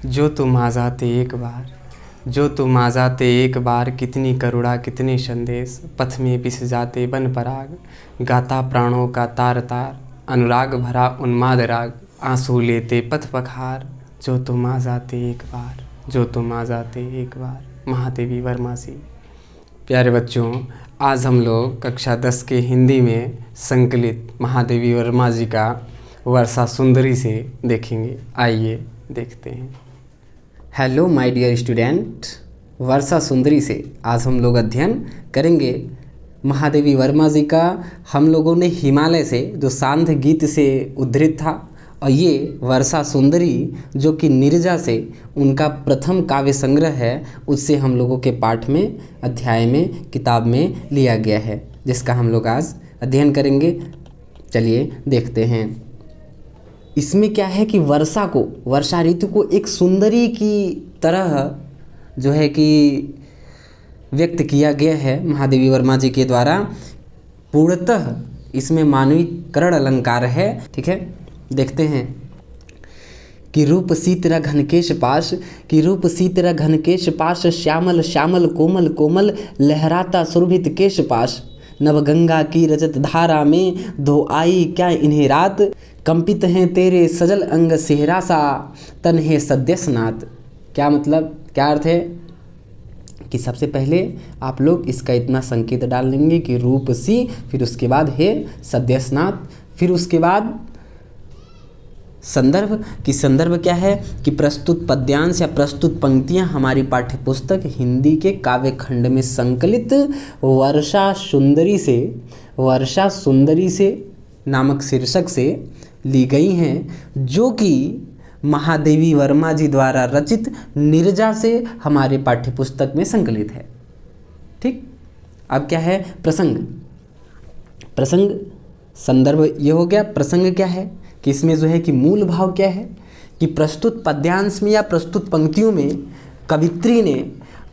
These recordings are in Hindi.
जो तुम आ जाते एक बार, जो तुम आ जाते एक बार, कितनी करुणा कितने संदेश, पथ में पिस जाते बन पराग, गाता प्राणों का तार तार, अनुराग भरा उन्माद राग, आंसू लेते पथ पखार। जो तुम आ जाते एक बार, जो तुम आ जाते एक बार। महादेवी वर्मा जी। प्यारे बच्चों, आज हम लोग कक्षा 10 के हिंदी में संकलित महादेवी वर्मा जी का वर्षा सुंदरी से देखेंगे। आइए देखते हैं। हेलो माय डियर स्टूडेंट, वर्षा सुंदरी से आज हम लोग अध्ययन करेंगे महादेवी वर्मा जी का। हम लोगों ने हिमालय से जो सांध्य गीत से उद्धृत था, और ये वर्षा सुंदरी जो कि नीरजा से उनका प्रथम काव्य संग्रह है, उससे हम लोगों के पाठ में, अध्याय में, किताब में लिया गया है, जिसका हम लोग आज अध्ययन करेंगे। चलिए देखते हैं। इसमें क्या है कि वर्षा ऋतु को एक सुंदरी की तरह जो है कि व्यक्त किया गया है महादेवी वर्मा जी के द्वारा। पूर्णतः इसमें मानवीकरण अलंकार है। ठीक है, देखते हैं कि रूप सी तेरा घनकेश पाश, कि रूप सी तेरा घनकेश पाश, श्यामल श्यामल कोमल कोमल, लहराता सुरभित केश पाश, नवगंगा की रजत धारा में धो आई क्या इन्हें रात, कंपित हैं तेरे सजल अंग सेहरा सा, तन है सद्य स्नात। क्या मतलब, क्या अर्थ है कि सबसे पहले आप लोग इसका इतना संकेत डाल लेंगे कि रूप सी, फिर उसके बाद है सद्य स्नात, फिर उसके बाद संदर्भ की संदर्भ क्या है कि प्रस्तुत पद्यांश या प्रस्तुत पंक्तियां हमारी पाठ्यपुस्तक हिंदी के काव्य खंड में संकलित वर्षा सुंदरी से नामक शीर्षक से ली गई हैं, जो कि महादेवी वर्मा जी द्वारा रचित नीरजा से हमारे पाठ्यपुस्तक में संकलित है। ठीक, अब क्या है प्रसंग संदर्भ ये हो गया। प्रसंग क्या है कि इसमें जो है कि मूल भाव क्या है कि प्रस्तुत पद्यांश में या प्रस्तुत पंक्तियों में कवित्री ने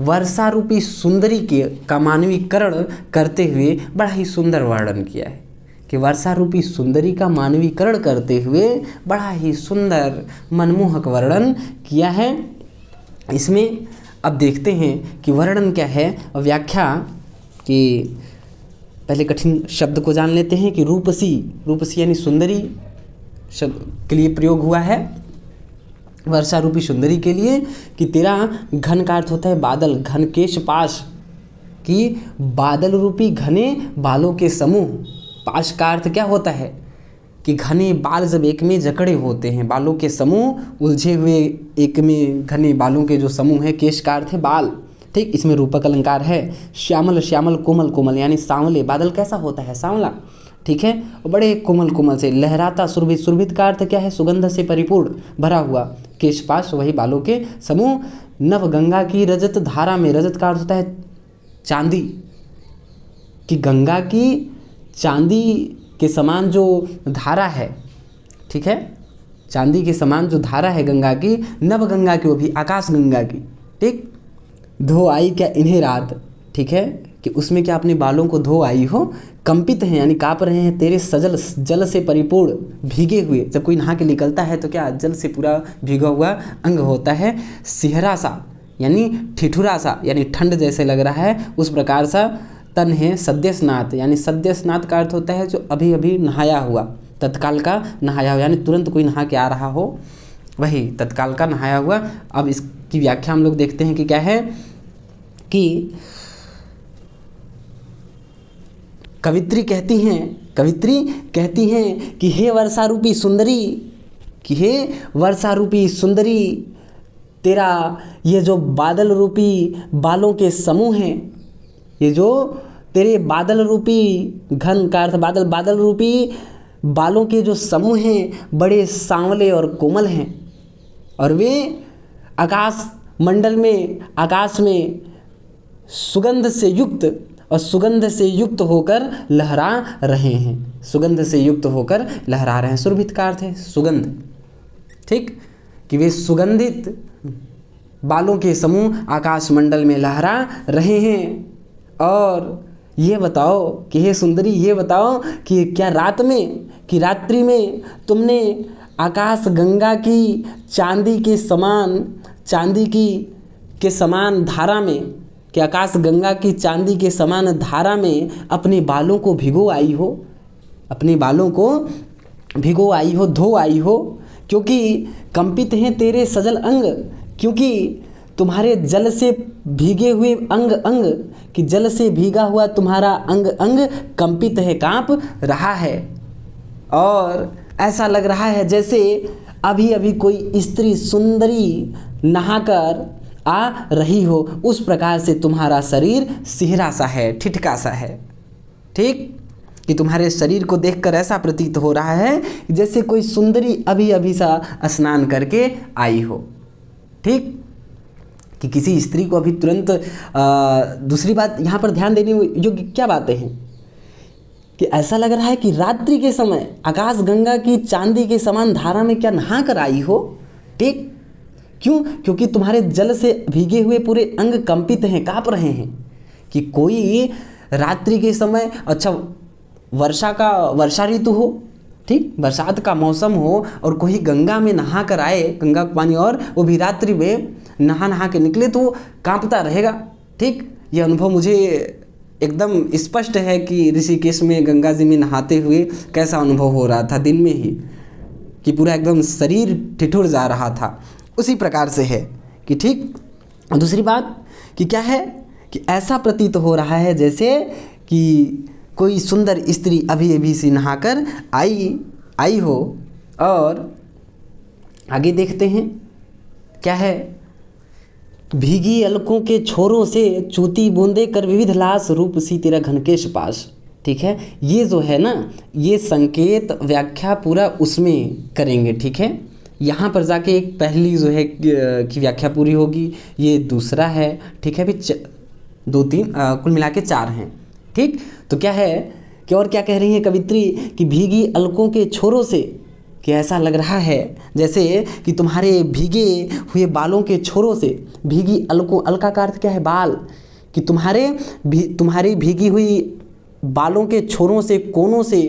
वर्षा रूपी सुंदरी के का मानवीकरण करते हुए बड़ा ही सुंदर वर्णन किया है, कि वर्षा रूपी सुंदरी का मानवीकरण करते हुए बड़ा ही सुंदर मनमोहक वर्णन किया है इसमें। अब देखते हैं कि वर्णन क्या है और व्याख्या। कि पहले कठिन शब्द को जान लेते हैं कि रूपसी यानी सुंदरी शब्द के लिए प्रयोग हुआ है वर्षा रूपी सुंदरी के लिए। कि तेरा घन का अर्थ होता है बादल, घन केश पाश, कि बादल रूपी घने बालों के समूह। पाश का अर्थ क्या होता है कि घने बाल जब एक में जकड़े होते हैं, बालों के समूह उलझे हुए एक में घने बालों के जो समूह है। केश का अर्थ है बाल। ठीक, इसमें रूपक अलंकार है। श्यामल श्यामल कोमल कोमल यानी सांवले, बादल कैसा होता है, सांवला। ठीक है, और बड़े कोमल कोमल से। लहराता सुरभित, सुरभित का अर्थ क्या है, सुगंध से परिपूर्ण भरा हुआ। केश पाश वही बालों के समूह। नव गंगा की रजत धारा में, रजत का अर्थ होता है चांदी, कि गंगा की चांदी के समान जो धारा है, ठीक है, चांदी के समान जो धारा है गंगा की, नव गंगा की, वो भी आकाश गंगा की। ठीक, धो आई क्या इन्हें रात। ठीक है, कि उसमें क्या अपने बालों को धो आई हो। कंपित हैं यानी काँप रहे हैं तेरे सजल, जल से परिपूर्ण, भीगे हुए। जब कोई नहा के निकलता है तो क्या जल से पूरा भीगा हुआ अंग होता है। सिहरा सा यानी ठिठुरा सा, यानी ठंड जैसे लग रहा है, उस प्रकार सा। तन है सद्य स्नात, यानी सद्य स्नात का अर्थ होता है जो अभी अभी नहाया हुआ, तत्काल का नहाया हुआ, यानी तुरंत कोई नहा के आ रहा हो, वही तत्काल का नहाया हुआ। अब इसकी व्याख्या हम लोग देखते हैं कि क्या है कि कवित्री कहती हैं कि हे वर्षा रूपी सुंदरी, कि हे वर्षा रूपी सुंदरी, तेरा ये जो बादल रूपी बालों के समूह हैं, ये जो तेरे बादल रूपी, घन का अर्थ बादल, बादल रूपी बालों के जो समूह हैं बड़े सांवले और कोमल हैं, और वे आकाश मंडल में, आकाश में सुगंध से युक्त होकर लहरा रहे हैं। सुगंध से युक्त होकर लहरा रहे हैं। सुरभित का अर्थ है सुगंध। ठीक, कि वे सुगंधित बालों के समूह आकाश मंडल में लहरा रहे हैं। और ये बताओ कि हे सुंदरी, ये बताओ कि क्या रात्रि में तुमने आकाश गंगा की चांदी के समान चांदी की के समान धारा में, कि आकाश गंगा की चांदी के समान धारा में अपने बालों को भिगो आई हो, अपने बालों को भिगो आई हो, धो आई हो, क्योंकि कंपित हैं तेरे सजल अंग, क्योंकि तुम्हारे जल से भीगे हुए अंग अंग, कि जल से भीगा हुआ तुम्हारा अंग अंग कंपित है, कांप रहा है, और ऐसा लग रहा है जैसे अभी अभी कोई स्त्री सुंदरी नहाकर आ रही हो, उस प्रकार से तुम्हारा शरीर सिहरा सा है, ठिठका सा है। ठीक, कि तुम्हारे शरीर को देखकर ऐसा प्रतीत हो रहा है जैसे कोई सुंदरी अभी अभी सा स्नान करके आई हो। ठीक, कि किसी स्त्री को अभी तुरंत दूसरी बात यहाँ पर ध्यान देने योग्य क्या बातें हैं कि ऐसा लग रहा है कि रात्रि के समय आकाश गंगा की चांदी के समान धारा में क्या नहा कर आई हो। ठीक, क्यों? क्योंकि तुम्हारे जल से भीगे हुए पूरे अंग कंपित हैं, काँप रहे हैं। कि कोई रात्रि के समय, अच्छा वर्षा ऋतु हो, ठीक, बरसात का मौसम हो, और कोई गंगा में नहा कर आए, गंगा का पानी, और वो भी रात्रि में नहा के निकले, तो कांपता रहेगा। ठीक, ये अनुभव मुझे एकदम स्पष्ट है कि ऋषिकेश में गंगा जी में नहाते हुए कैसा अनुभव हो रहा था दिन में ही, कि पूरा एकदम शरीर ठिठुर जा रहा था। उसी प्रकार से है कि ठीक। दूसरी बात कि क्या है कि ऐसा प्रतीत हो रहा है जैसे कि कोई सुंदर स्त्री अभी अभी से नहाकर आई हो। और आगे देखते हैं क्या है, भीगी अलकों के छोरों से चूती बूंदे कर विविध लाश रूप सी तेरा घनकेश पास। ठीक है, ये जो है ना, ये संकेत व्याख्या पूरा उसमें करेंगे। ठीक है, यहाँ पर जाके एक पहली जो है की व्याख्या पूरी होगी, ये दूसरा है। ठीक है, अभी 2 3 कुल मिला के 4 हैं। ठीक, तो क्या है कि और क्या कह रही है कवित्री कि भीगी अलकों के छोरों से, कि ऐसा लग रहा है जैसे कि तुम्हारे भीगे हुए बालों के छोरों से, भीगी अलकों, अलका का अर्थ क्या है, बाल, कि तुम्हारी भीगी हुई बालों के छोरों से, कोनों से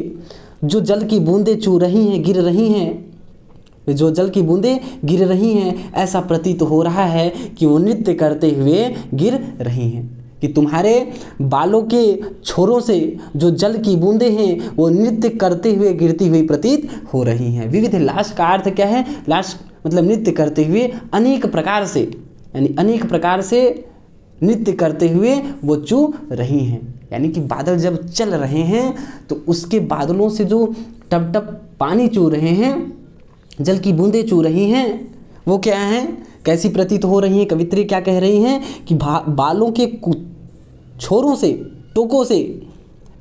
जो जल की बूंदें चू रही हैं, गिर रही हैं, जो जल की बूंदें गिर रही हैं, ऐसा प्रतीत हो रहा है कि वो नृत्य करते हुए गिर रही हैं। कि तुम्हारे बालों के छोरों से जो जल की बूंदें हैं वो नृत्य करते हुए गिरती हुई प्रतीत हो रही हैं। विविध लाश का अर्थ क्या है, लाश मतलब नृत्य करते हुए अनेक प्रकार से, यानी अनेक प्रकार से नृत्य करते हुए वो चू रही हैं। यानी कि बादल जब चल रहे हैं तो उसके बादलों से जो टप टप पानी चू रहे हैं, जल की बूंदें चू रही हैं, वो क्या हैं, कैसी प्रतीत हो रही हैं। कवित्री क्या कह रही हैं कि बालों के छोरों से, टोकों से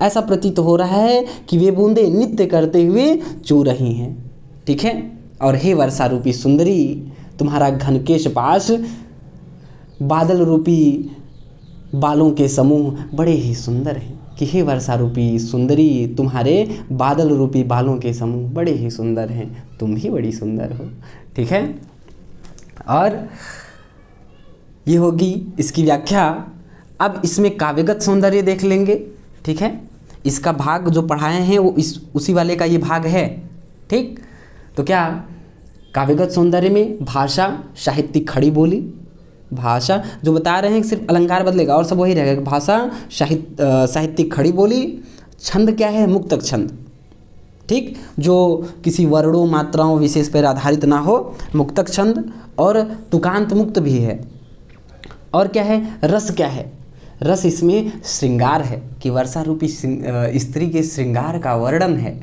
ऐसा प्रतीत हो रहा है कि वे बूंदें नृत्य करते हुए चू रही हैं। ठीक है, और हे वर्षा रूपी सुंदरी, तुम्हारा घनकेश पाश बादल रूपी बालों के समूह बड़े ही सुंदर हैं। कि हे वर्षा रूपी सुंदरी, तुम्हारे बादल रूपी बालों के समूह बड़े ही सुंदर हैं, तुम भी बड़ी सुंदर हो। ठीक है, और ये होगी इसकी व्याख्या। अब इसमें काव्यगत सौंदर्य देख लेंगे। ठीक है, इसका भाग जो पढ़ाए हैं वो उसी वाले का ये भाग है। ठीक, तो क्या काव्यगत सौंदर्य में भाषा, साहित्यिक खड़ी बोली, भाषा जो बता रहे हैं सिर्फ अलंकार बदलेगा और सब वही रहेगा। भाषा, साहित्यिक खड़ी बोली, छंद क्या है, मुक्तक छंद। ठीक, जो किसी वर्णों मात्राओं विशेष पर आधारित ना हो, मुक्तक छंद, और तुकांत मुक्त भी है। और क्या है, रस क्या है, रस इसमें श्रृंगार है कि वर्षा रूपी स्त्री के श्रृंगार का वर्णन है।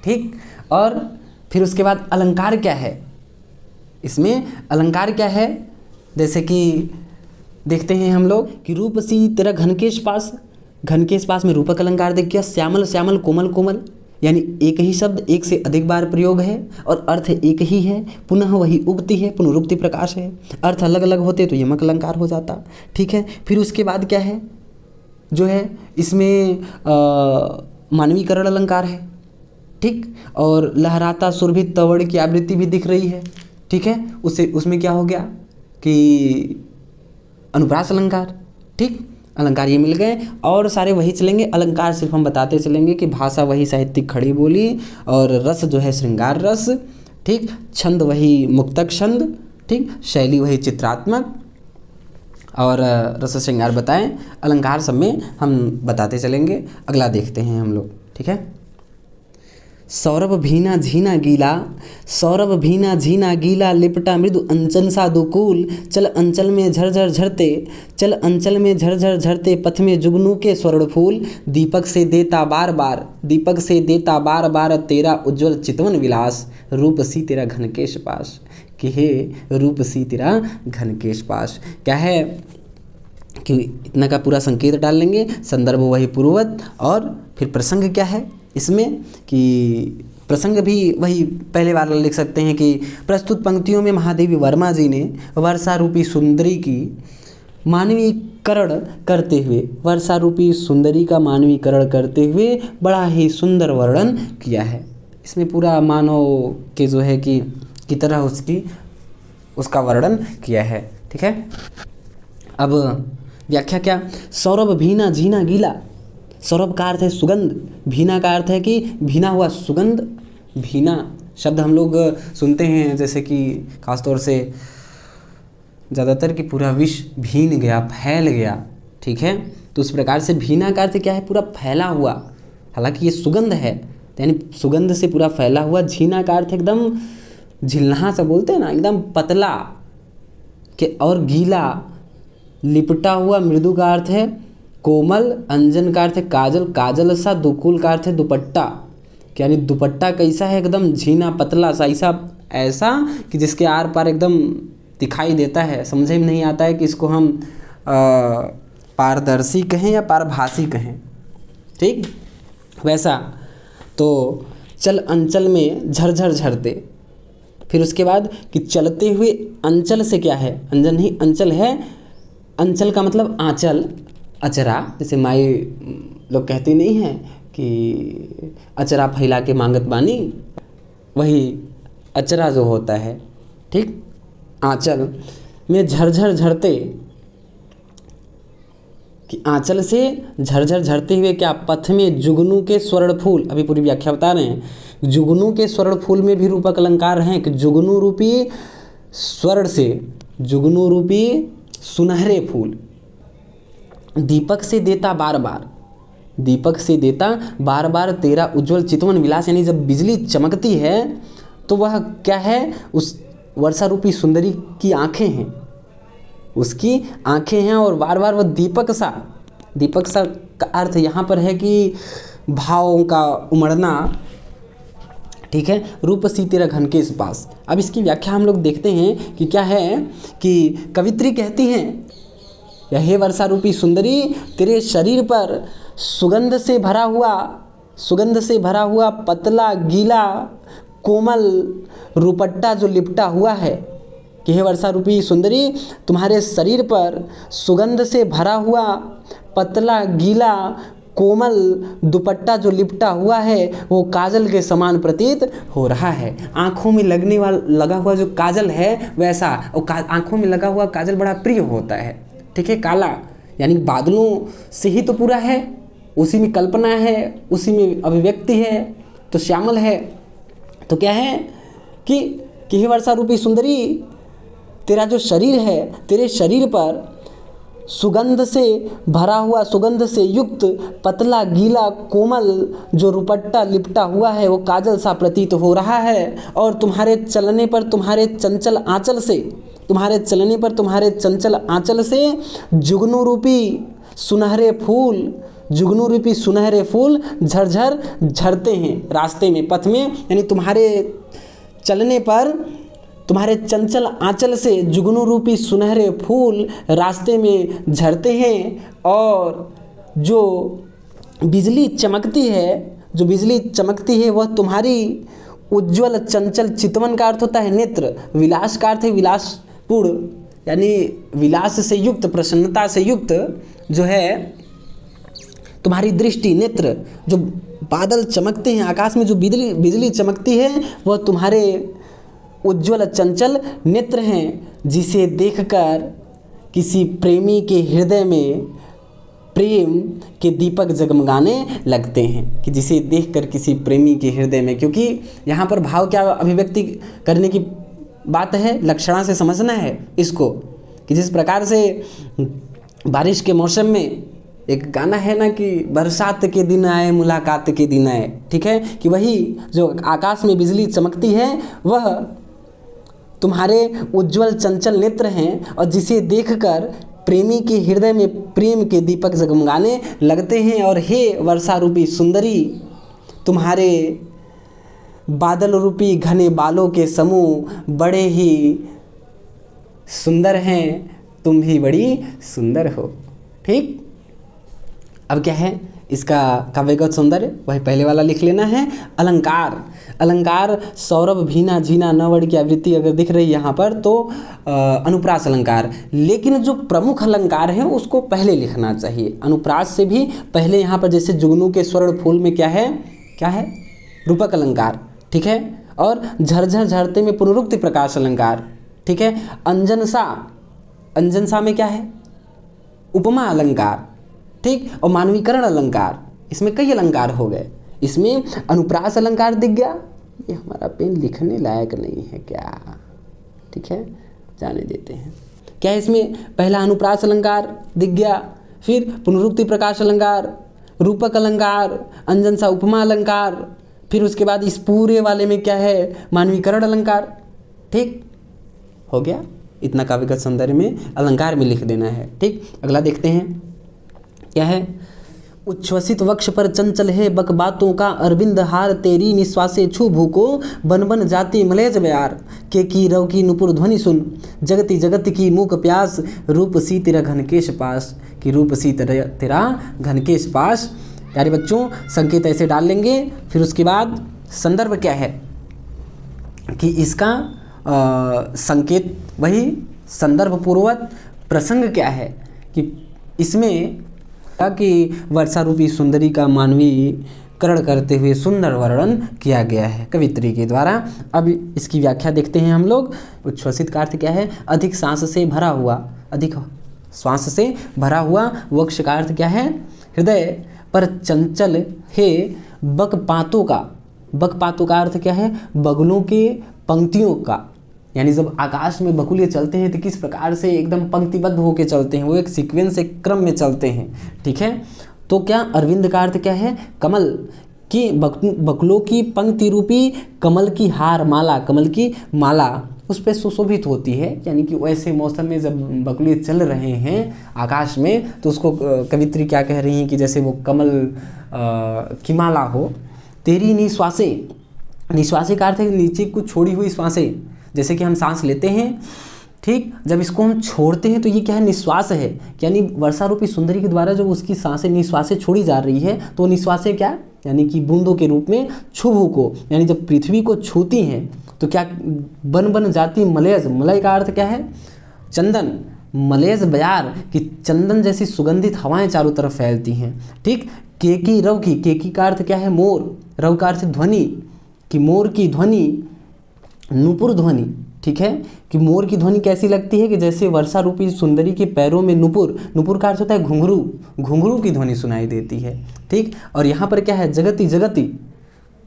ठीक, और फिर उसके बाद अलंकार क्या है, इसमें अलंकार क्या है, जैसे कि देखते हैं हम लोग कि रूप सी तेरा घनकेश पास, घनकेश पास में रूपक अलंकार देखिए, श्यामल श्यामल कोमल कोमल, यानी एक ही शब्द एक से अधिक बार प्रयोग है और अर्थ एक ही है, पुनः वही उक्ति है, पुनरुक्ति प्रकाश है। अर्थ अलग अलग होते तो यमक अलंकार हो जाता। ठीक है, फिर उसके बाद क्या है, जो है इसमें मानवीकरण अलंकार है। ठीक, और लहराता सुरभित तवड़ की आवृत्ति भी दिख रही है। ठीक है, उसमें क्या हो गया कि अनुप्रास अलंकार। ठीक, अलंकार ये मिल गए और सारे वही चलेंगे। अलंकार सिर्फ हम बताते चलेंगे कि भाषा वही साहित्यिक खड़ी बोली, और रस जो है श्रृंगार रस। ठीक, छंद वही मुक्तक छंद। ठीक। शैली वही चित्रात्मक और रस श्रृंगार बताएं, अलंकार सब में हम बताते चलेंगे। अगला देखते हैं हम लोग, ठीक है। सौरभ भीना झीना गीला, सौरभ भीना झीना गीला, लिपटा मृदु अंचन सा दुकूल, चल अंचल में झरझर झरते, चल अंचल में झरझर झरते, पथ में जुगनू के स्वर्ण फूल, दीपक से देता बार बार, दीपक से देता बार बार, तेरा उज्ज्वल चितवन विलास, रूप सी तेरा घनकेश पास, कि हे रूप सी तेरा घनकेश पास। क्या है कि इतना का पूरा संकेत डाल लेंगे, संदर्भ वही पूर्ववत, और फिर प्रसंग क्या है इसमें, कि प्रसंग भी वही पहले वाला लिख सकते हैं कि प्रस्तुत पंक्तियों में महादेवी वर्मा जी ने वर्षा रूपी सुंदरी की मानवीकरण करते हुए, वर्षा रूपी सुंदरी का मानवीकरण करते हुए बड़ा ही सुंदर वर्णन किया है। इसमें पूरा मानव के जो है कि की तरह उसका वर्णन किया है, ठीक है। अब व्याख्या क्या, सौरभ भीना झीना गीला, सौरभ का अर्थ है सुगंध, भीना का अर्थ है कि भीना हुआ सुगंध। भीना शब्द हम लोग सुनते हैं जैसे कि खासतौर से ज़्यादातर कि पूरा विश्व भीन गया, फैल गया, ठीक है। तो उस प्रकार से भीना का अर्थ क्या है, पूरा फैला हुआ, हालांकि ये सुगंध है, यानी सुगंध से पूरा फैला हुआ। झीना का अर्थ एकदम झिलना सा बोलते हैं ना, एकदम पतला के, और गीला लिपटा हुआ, मृदु का अर्थ है कोमल, अंजन का अर्थ है काजल, काजल सा, दुकुल का अर्थ है दुपट्टा, यानी दुपट्टा कैसा है, एकदम झीना पतला सा, ऐसा कि जिसके आर पार एकदम दिखाई देता है, समझे में नहीं आता है कि इसको हम पारदर्शी कहें या पारभासी कहें, ठीक वैसा। तो चल अंचल में झरझर झरते, फिर उसके बाद कि चलते हुए, अंचल से क्या है, अंजन नहीं अंचल है, अंचल का मतलब आंचल, अचरा, जैसे माई लोग कहती नहीं है कि अचरा फैला के मांगत बानी, वही अचरा जो होता है, ठीक। आंचल में झरझर झरते, कि आंचल से झरझर झरते हुए क्या, पथ में जुगनू के स्वर्ण फूल, अभी पूरी व्याख्या बता रहे हैं। जुगनू के स्वर्ण फूल में भी रूपक अलंकार हैं कि जुगनू रूपी स्वर्ण से, जुगनू रूपी सुनहरे फूल, दीपक से देता बार बार, दीपक से देता बार बार, तेरा उज्ज्वल चितवन विलास, यानी जब बिजली चमकती है तो वह क्या है, उस वर्षा रूपी सुंदरी की आंखें हैं, उसकी आंखें हैं, और बार बार वह दीपक सा, दीपक सा का अर्थ यहाँ पर है कि भावों का उमड़ना, ठीक है। रूप सी तेरा घनकेश पास। अब इसकी व्याख्या हम लोग देखते हैं कि क्या है, कि कवित्री कहती हैं, हे वर्षा रूपी सुंदरी, तेरे शरीर पर सुगंध से भरा हुआ, सुगंध से भरा हुआ पतला गीला कोमल रुपट्टा जो लिपटा हुआ है, कि हे वर्षा रूपी सुंदरी, तुम्हारे शरीर पर सुगंध से भरा हुआ पतला गीला कोमल दुपट्टा जो लिपटा हुआ है वो काजल के समान प्रतीत हो रहा है। आँखों में लगने वाला लगा हुआ जो काजल है वैसा, और आँखों में लगा हुआ काजल बड़ा प्रिय होता है, ठीक है। काला यानी बादलों से ही तो पूरा है, उसी में कल्पना है, उसी में अभिव्यक्ति है, तो श्यामल है। तो क्या है कि हे वर्षा रूपी सुंदरी, तेरा जो शरीर है, तेरे शरीर पर सुगंध से भरा हुआ, सुगंध से युक्त पतला गीला कोमल जो रुपट्टा लिपटा हुआ है वो काजल सा प्रतीत हो रहा है, और तुम्हारे चलने पर, तुम्हारे चंचल आंचल से, तुम्हारे चलने पर तुम्हारे चंचल आंचल से जुगनू रूपी सुनहरे फूल, जुगनू रूपी सुनहरे फूल झरझर झरते हैं रास्ते में, पथ में, यानी तुम्हारे चलने पर तुम्हारे चंचल आंचल से जुगनू रूपी सुनहरे फूल रास्ते में झरते हैं, और जो बिजली चमकती है, जो बिजली चमकती है वह तुम्हारी उज्ज्वल चंचल, चितवन का अर्थ होता है नेत्र, विलास का अर्थ है विलासपूर्ण, यानी विलास से युक्त, प्रसन्नता से युक्त जो है तुम्हारी दृष्टि, नेत्र, जो बादल चमकते हैं आकाश में, जो बिजली चमकती है वह तुम्हारे उज्ज्वल चंचल नेत्र हैं, जिसे देखकर किसी प्रेमी के हृदय में प्रेम के दीपक जगमगाने लगते हैं, कि जिसे देखकर किसी प्रेमी के हृदय में, क्योंकि यहाँ पर भाव क्या अभिव्यक्ति करने की बात है, लक्षणा से समझना है इसको, कि जिस प्रकार से बारिश के मौसम में एक गाना है ना कि बरसात के दिन आए मुलाकात के दिन आए, ठीक है, कि वही जो आकाश में बिजली चमकती है वह तुम्हारे उज्जवल चंचल नेत्र हैं और जिसे देखकर प्रेमी के हृदय में प्रेम के दीपक जगमगाने लगते हैं। और हे वर्षा रूपी सुंदरी, तुम्हारे बादल रूपी घने बालों के समूह बड़े ही सुंदर हैं, तुम भी बड़ी सुंदर हो। ठीक, अब क्या है इसका काव्यगत सौंदर्य, वही पहले वाला लिख लेना है। अलंकार, अलंकार सौरभ भीना झीना नवड़ की आवृत्ति अगर दिख रही है यहाँ पर तो अनुप्रास अलंकार, लेकिन जो प्रमुख अलंकार है उसको पहले लिखना चाहिए। अनुप्रास से भी पहले यहाँ पर जैसे जुगनू के स्वर्ण फूल में क्या है रूपक अलंकार, ठीक है, और झरझर झरते में पुनरुक्ति प्रकाश अलंकार, ठीक है। अंजनसा में क्या है उपमा अलंकार, ठीक, और मानवीकरण अलंकार, इसमें कई अलंकार हो गए। इसमें अनुप्रास अलंकार दिख गया, ये हमारा पेन लिखने लायक नहीं है क्या, ठीक है, जाने देते हैं। क्या इसमें पहला अनुप्रास अलंकार दिख गया, फिर पुनरुक्ति प्रकाश अलंकार, रूपक अलंकार, अंजनसा उपमा अलंकार, फिर उसके बाद इस पूरे वाले में क्या है मानवीकरण अलंकार। ठीक हो गया, इतना काव्यगत सौंदर्य में अलंकार में लिख देना है। ठीक, अगला देखते हैं क्या है। उच्छ्वसित वक्ष पर चंचल है बक बातों का अरविंद हार, तेरी निश्वासे छू भू को बन बन जाती मलेज बयार, के की रव की नुपुर ध्वनि सुन जगति जगत की मूक प्यास, रूप सी तेरा घनकेश पास, कि रूप सी तेरा घनकेश पास। प्यारे बच्चों, संकेत ऐसे डाल लेंगे, फिर उसके बाद संदर्भ क्या है कि इसका संकेत वही संदर्भ पूर्वक प्रसंग क्या है कि इसमें कि वर्षा रूपी सुंदरी का मानवीकरण करते हुए सुंदर वर्णन किया गया है कवित्री के द्वारा। अब इसकी व्याख्या देखते हैं हम लोग। उच्छ्वसित का अर्थ क्या है, अधिक सांस से भरा हुआ, अधिक श्वास से भरा हुआ। वक्ष का अर्थ क्या है, हृदय पर चंचल है बकपातों का, बकपातों का अर्थ क्या है, बगुलों के पंक्तियों का, यानी जब आकाश में बकुले चलते हैं तो किस प्रकार से एकदम पंक्तिबद्ध होकर चलते हैं, वो एक सीक्वेंस एक क्रम में चलते हैं। ठीक है, तो क्या अरविंद का अर्थ क्या है, कमल की बकुलों की पंक्ति रूपी कमल की हार माला, कमल की माला उस पर सुशोभित होती है, यानी कि वैसे मौसम में जब बकुले चल रहे हैं आकाश में तो उसको कवित्री क्या कह रही हैं कि जैसे वो कमल की माला हो। तेरी निश्वासें, निश्वासें का अर्थ है नीचे कुछ छोड़ी हुई श्वासें, जैसे कि हम सांस लेते हैं, ठीक, जब इसको हम छोड़ते हैं तो ये क्या है, निश्वास है, यानी वर्षा रूपी सुंदरी के द्वारा जब उसकी सांसें निश्वासें छोड़ी जा रही है तो निश्वासें क्या, यानी कि बूंदों के रूप में छुभू को, यानी जब पृथ्वी को छूती हैं तो क्या बन बन जाती मलयज, मलय का अर्थ क्या है, चंदन, मलेज बयार कि चंदन जैसी सुगंधित हवाएं चारों तरफ फैलती हैं। ठीक, केकी रव की, केकी का अर्थ क्या है, मोर, रव का अर्थ ध्वनि, कि मोर की ध्वनि, नुपुर ध्वनि, ठीक है, कि मोर की ध्वनि कैसी लगती है कि जैसे वर्षा रूपी सुंदरी के पैरों में नुपुर, नुपुर का अर्थ होता है घुंघरू, घुंघरू की ध्वनि सुनाई देती है। ठीक, और यहाँ पर क्या है, जगति, जगति,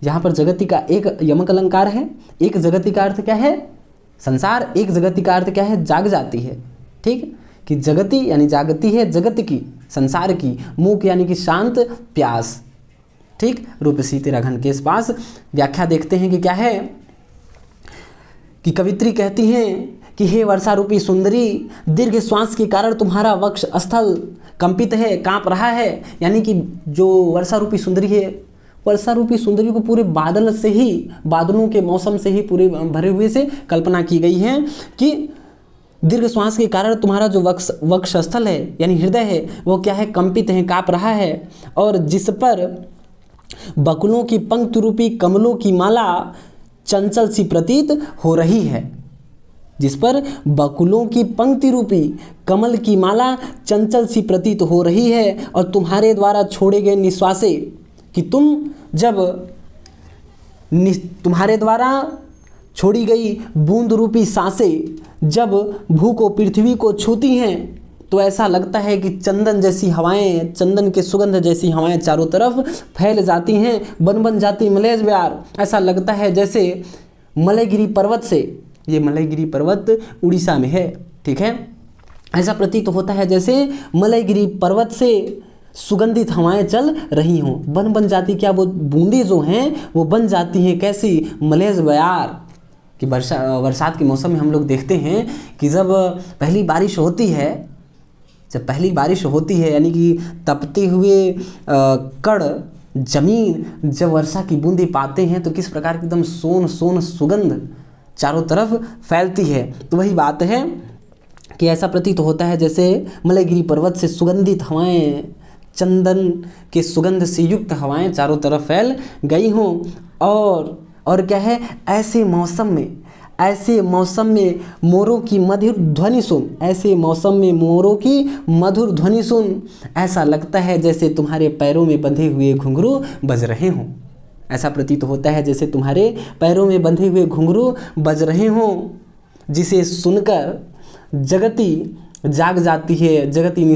यहाँ पर जगति का एक यमक अलंकार है, एक जगति का अर्थ क्या है, संसार, एक जगति का अर्थ क्या है, जाग जाती है। ठीक, कि जगति यानी जागती है, जगत की, संसार की, मूक यानी कि शांत, प्यास। ठीक, रूप सी तेरा घनकेश पास। व्याख्या देखते हैं कि क्या है कि कवित्री कहती हैं कि हे वर्षा रूपी सुंदरी, दीर्घ श्वास के कारण तुम्हारा वक्ष स्थल कंपित है, कांप रहा है, यानी कि जो वर्षा रूपी सुंदरी है, वर्षा रूपी सुंदरी को पूरे बादल से ही, बादलों के मौसम से ही पूरे भरे हुए से कल्पना की गई है कि दीर्घ श्वास के कारण तुम्हारा जो वक्ष स्थल है यानी हृदय है वो क्या है, कंपित है, कांप रहा है, और जिस पर बकुलों की पंक्ति रूपी कमलों की माला चंचल सी प्रतीत हो रही है, जिस पर बकुलों की पंक्ति रूपी कमल की माला चंचल सी प्रतीत हो रही है, और तुम्हारे द्वारा छोड़े गए निश्वासे कि तुम जब तुम्हारे द्वारा छोड़ी गई बूंद रूपी सांसें जब भू को, पृथ्वी को छूती हैं तो ऐसा लगता है कि चंदन जैसी हवाएं, चंदन के सुगंध जैसी हवाएं चारों तरफ फैल जाती हैं, बन बन जाती मलेज ब्यार। ऐसा लगता है जैसे मलयगिरी पर्वत से ये मलयगिरी पर्वत उड़ीसा में है। ठीक है, ऐसा प्रतीत होता है जैसे मलयगिरी पर्वत से सुगंधित हवाएं चल रही हों। बन बन जाती, क्या वो बूंदें जो हैं वो बन जाती हैं कैसी, मलय बयार कि बरसात के मौसम में हम लोग देखते हैं कि जब पहली बारिश होती है, यानी कि तपते हुए कण जमीन जब वर्षा की बूंदें पाते हैं तो किस प्रकार की एकदम सोन सोन सुगंध चारों तरफ फैलती है। तो वही बात है कि ऐसा प्रतीत होता है जैसे मलयगिरी पर्वत से सुगंधित हवाएं, चंदन के सुगंध से युक्त हवाएं चारों तरफ फैल गई हों। और क्या है, ऐसे मौसम में मोरों की मधुर ध्वनि सुन, ऐसा लगता है जैसे तुम्हारे पैरों में बंधे हुए घुंघरू बज रहे हों। ऐसा प्रतीत होता है जैसे तुम्हारे पैरों में बंधे हुए घुंघरू बज रहे हों, जिसे सुनकर जगती जाग जाती है। जगत यानी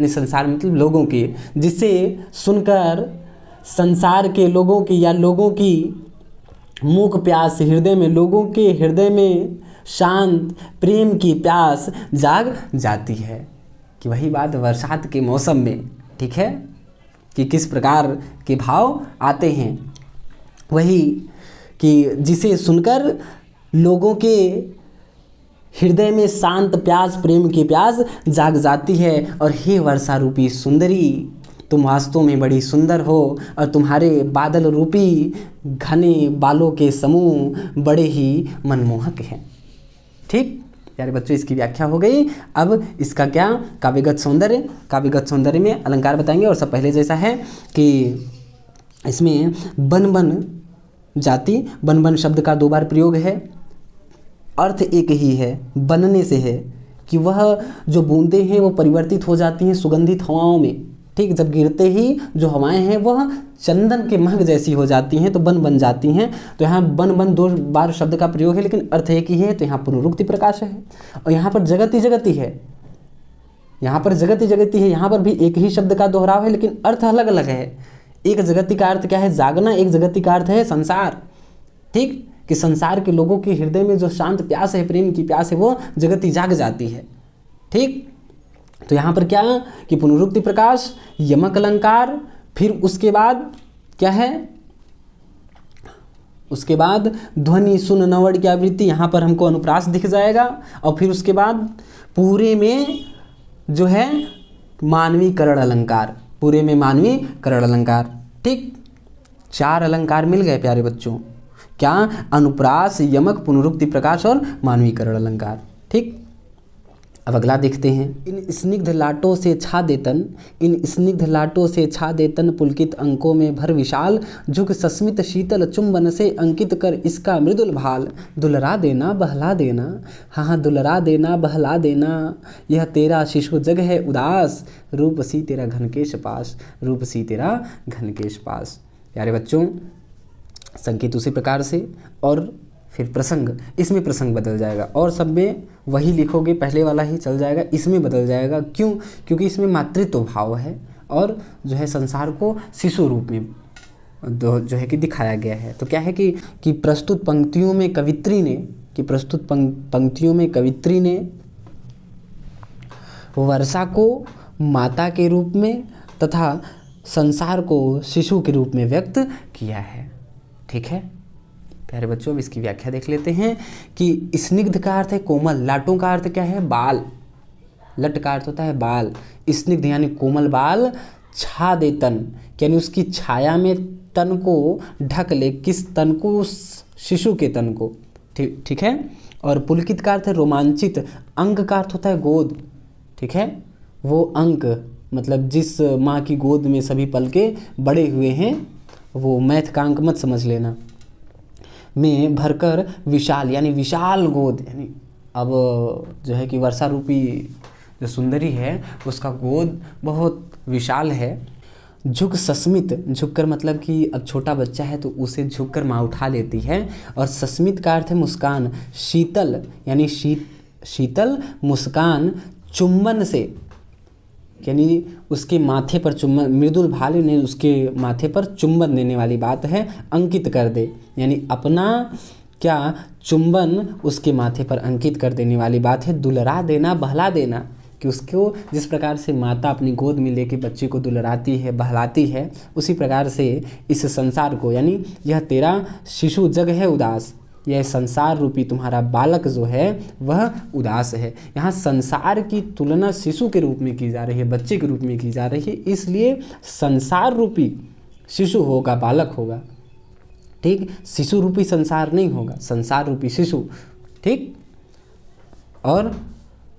संसार मतलब लोगों के, जिसे सुनकर संसार के लोगों की या लोगों की मूक प्यास लोगों के हृदय में शांत प्रेम की प्यास जाग जाती है। कि वही बात बरसात के मौसम में, ठीक है, कि किस प्रकार के भाव आते हैं। वही कि जिसे सुनकर लोगों के हृदय में शांत प्यास, प्रेम की प्यास जाग जाती है। और हे वर्षा रूपी सुंदरी, तुम वास्तव में बड़ी सुंदर हो और तुम्हारे बादल रूपी घने बालों के समूह बड़े ही मनमोहक हैं। ठीक प्यारे बच्चों, इसकी व्याख्या हो गई। अब इसका क्या, काव्यगत सौंदर्य में अलंकार बताएंगे। और सब पहले जैसा है कि इसमें बन बन शब्द का 2 बार प्रयोग है। अर्थ एक ही है, बनने से है कि वह जो बूंदें हैं वो परिवर्तित हो जाती हैं सुगंधित हवाओं में। ठीक, जब गिरते ही जो हवाएं हैं वह चंदन के महक जैसी हो जाती हैं, तो बन बन जाती हैं। तो यहाँ बन 2 बार शब्द का प्रयोग है, लेकिन अर्थ एक ही है। तो यहाँ पुनरुक्ति प्रकाश है। और यहाँ पर जगति जगति है, यहाँ पर भी एक ही शब्द का दोहराव है, लेकिन अर्थ अलग अलग है। एक जगति का अर्थ क्या है, जागना। एक जगति का अर्थ है संसार। ठीक, कि संसार के लोगों के हृदय में जो शांत प्यास है, प्रेम की प्यास है, वो जगति जाग जाती है। ठीक, तो यहाँ पर क्या कि पुनरुक्ति प्रकाश, यमक अलंकार, फिर उसके बाद क्या है, उसके बाद ध्वनि सुन नवड़ की आवृत्ति, यहाँ पर हमको अनुप्रास दिख जाएगा। और फिर उसके बाद पूरे में जो है मानवीकरण अलंकार, ठीक, 4 अलंकार मिल गए प्यारे बच्चों। क्या, अनुप्रास, यमक, पुनरुक्ति प्रकाश और मानवीकरण अलंकार। ठीक, अब अगला देखते हैं। इन स्निग्ध लाटों से छा देतन पुलकित अंकों में भर विशाल, झुक सस्मित शीतल चुंबन से अंकित कर इसका मृदुल भाल। दुलरा देना बहला देना, हाँ दुलरा देना बहला देना, यह तेरा शिशु जग है उदास, रूप सी तेरा घनकेश पास। प्यारे बच्चों, संकेत उसी प्रकार से। और फिर प्रसंग, इसमें प्रसंग बदल जाएगा। और सब में वही लिखोगे, पहले वाला ही चल जाएगा, इसमें बदल जाएगा। क्यों? क्योंकि इसमें मातृत्व भाव है और जो है संसार को शिशु रूप में जो है कि दिखाया गया है। तो क्या है कि प्रस्तुत पंक्तियों में कवित्री ने वर्षा को माता के रूप में तथा संसार को शिशु के रूप में व्यक्त किया है। ठीक है प्यारे बच्चों, अब इसकी व्याख्या देख लेते हैं कि स्निग्ध का अर्थ है कोमल, लाटों का अर्थ क्या है, बाल। लट का अर्थ होता है बाल, स्निग्ध यानी कोमल बाल, छा दे तन यानी उसकी छाया में तन को ढक ले। किस तन को? उस शिशु के तन को। ठीक है। और पुलकित का अर्थ है रोमांचित, अंग का अर्थ होता है गोद। ठीक है, वो अंक मतलब जिस माँ की गोद में सभी पलके बड़े हुए हैं, वो मैथ का अंक मत समझ लेना। में भरकर विशाल यानी विशाल गोद, यानी अब जो है कि वर्षा रूपी जो सुंदरी है उसका गोद बहुत विशाल है। झुक सस्मित, झुक कर मतलब कि अब छोटा बच्चा है तो उसे झुक कर माँ उठा लेती है। और सस्मित का अर्थ है मुस्कान, शीतल यानी शीतल मुस्कान, चुंबन से यानी उसके माथे पर चुंबन, मृदुल भाल ने उसके माथे पर चुंबन देने वाली बात है। अंकित कर दे यानी अपना क्या चुंबन उसके माथे पर अंकित कर देने वाली बात है। दुलरा देना, बहला देना, कि उसको जिस प्रकार से माता अपनी गोद में लेके बच्चे को दुलराती है, बहलाती है, उसी प्रकार से इस संसार को, यानी यह तेरा शिशु जग है उदास, यह संसार रूपी तुम्हारा बालक जो है वह उदास है। यहाँ संसार की तुलना शिशु के रूप में की जा रही है, बच्चे के रूप में की जा रही है, इसलिए संसार रूपी शिशु होगा, बालक होगा, ठीक। शिशु रूपी संसार नहीं होगा, संसार रूपी शिशु, ठीक। और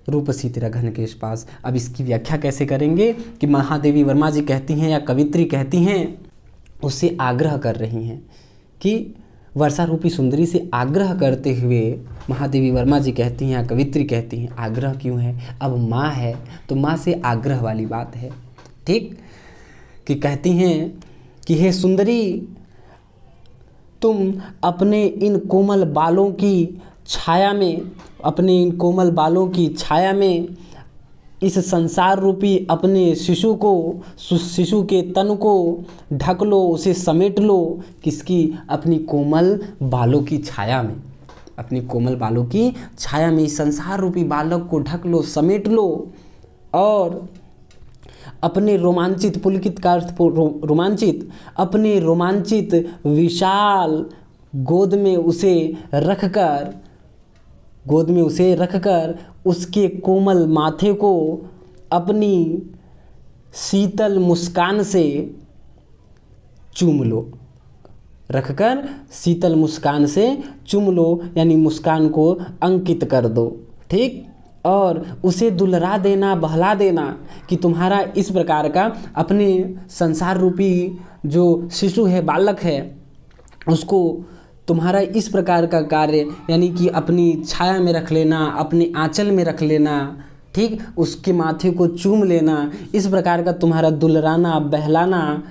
रूपसी तेरा घनकेश पास। अब इसकी व्याख्या कैसे करेंगे कि महादेवी वर्मा जी कहती हैं या कवित्री कहती हैं, उससे आग्रह कर रही हैं कि वर्षा रूपी सुंदरी से आग्रह करते हुए महादेवी वर्मा जी कहती हैं या कवित्री कहती हैं, आग्रह क्यों है, अब माँ है तो माँ से आग्रह वाली बात है, ठीक। कि कहती हैं कि हे सुंदरी, तुम अपने इन कोमल बालों की छाया में, अपने इन कोमल बालों की छाया में इस संसार रूपी अपने शिशु को, शिशु के तन को ढक लो, उसे समेट लो। किसकी? अपनी कोमल बालों की छाया में, अपनी कोमल बालों की छाया में इस संसार रूपी बालक को ढक लो, समेट लो, और अपने रोमांचित, पुलकित का अर्थ रोमांचित, अपने रोमांचित विशाल गोद में उसे रखकर, गोद में उसे रखकर उसके कोमल माथे को अपनी शीतल मुस्कान से चूम लो, रखकर शीतल मुस्कान से चूम लो, यानी मुस्कान को अंकित कर दो, ठीक। और उसे दुलरा देना, बहला देना, कि तुम्हारा इस प्रकार का अपने संसार रूपी जो शिशु है, बालक है, उसको तुम्हारा इस प्रकार का कार्य, यानी कि अपनी छाया में रख लेना, अपने आंचल में रख लेना, ठीक, उसके माथे को चूम लेना, इस प्रकार का तुम्हारा दुलराना, बहलाना,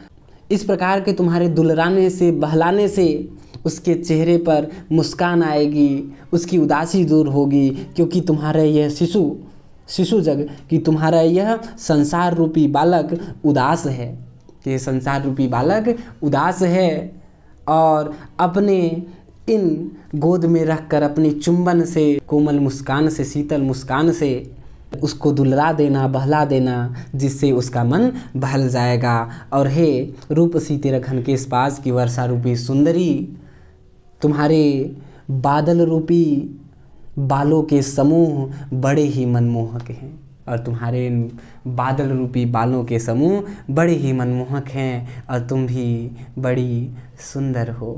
इस प्रकार के तुम्हारे दुलराने से, बहलाने से उसके चेहरे पर मुस्कान आएगी, उसकी उदासी दूर होगी, क्योंकि तुम्हारा यह शिशु जग, कि तुम्हारा यह संसार रूपी बालक उदास है, ये संसार रूपी बालक उदास है। और अपने इन गोद में रखकर अपनी चुंबन से, कोमल मुस्कान से, शीतल मुस्कान से उसको दुलरा देना, बहला देना, जिससे उसका मन बहल जाएगा। और हे रूपसी तेरा घनकेश पास की वर्षा रूपी सुंदरी, तुम्हारे बादल रूपी बालों के समूह बड़े ही मनमोहक हैं, और तुम्हारे बादल रूपी बालों के समूह बड़े ही मनमोहक हैं, और तुम भी बड़ी सुंदर हो,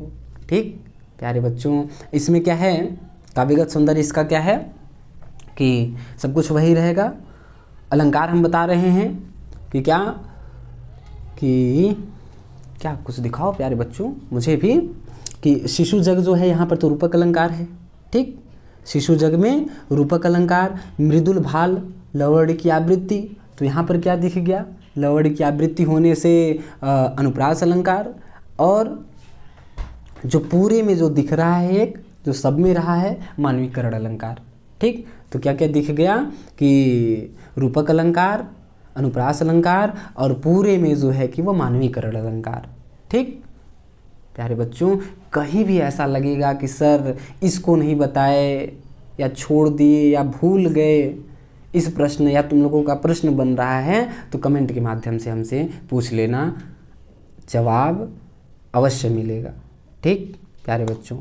ठीक। प्यारे बच्चों, इसमें क्या है, काव्यगत सौंदर्य इसका क्या है कि सब कुछ वही रहेगा। अलंकार हम बता रहे हैं कि क्या, कि क्या कुछ दिखाओ प्यारे बच्चों मुझे भी, कि शिशु जग जो है यहाँ पर तो रूपक अलंकार है, ठीक। शिशु जग में रूपक अलंकार, मृदुल भाल, लवड़ की आवृत्ति, तो यहाँ पर क्या दिख गया, लवड़ की आवृत्ति होने से अनुप्रास अलंकार, और जो पूरे में जो दिख रहा है, एक जो सब में रहा है, मानवीकरण अलंकार, ठीक। तो क्या क्या दिख गया कि रूपक अलंकार, अनुप्रास अलंकार, और पूरे में जो है कि वो मानवीकरण अलंकार, ठीक। प्यारे बच्चों, कहीं भी ऐसा लगेगा कि सर इसको नहीं बताए, या छोड़ दिए, या भूल गए इस प्रश्न, या तुम लोगों का प्रश्न बन रहा है, तो कमेंट के माध्यम से हमसे पूछ लेना, जवाब अवश्य मिलेगा, ठीक प्यारे बच्चों।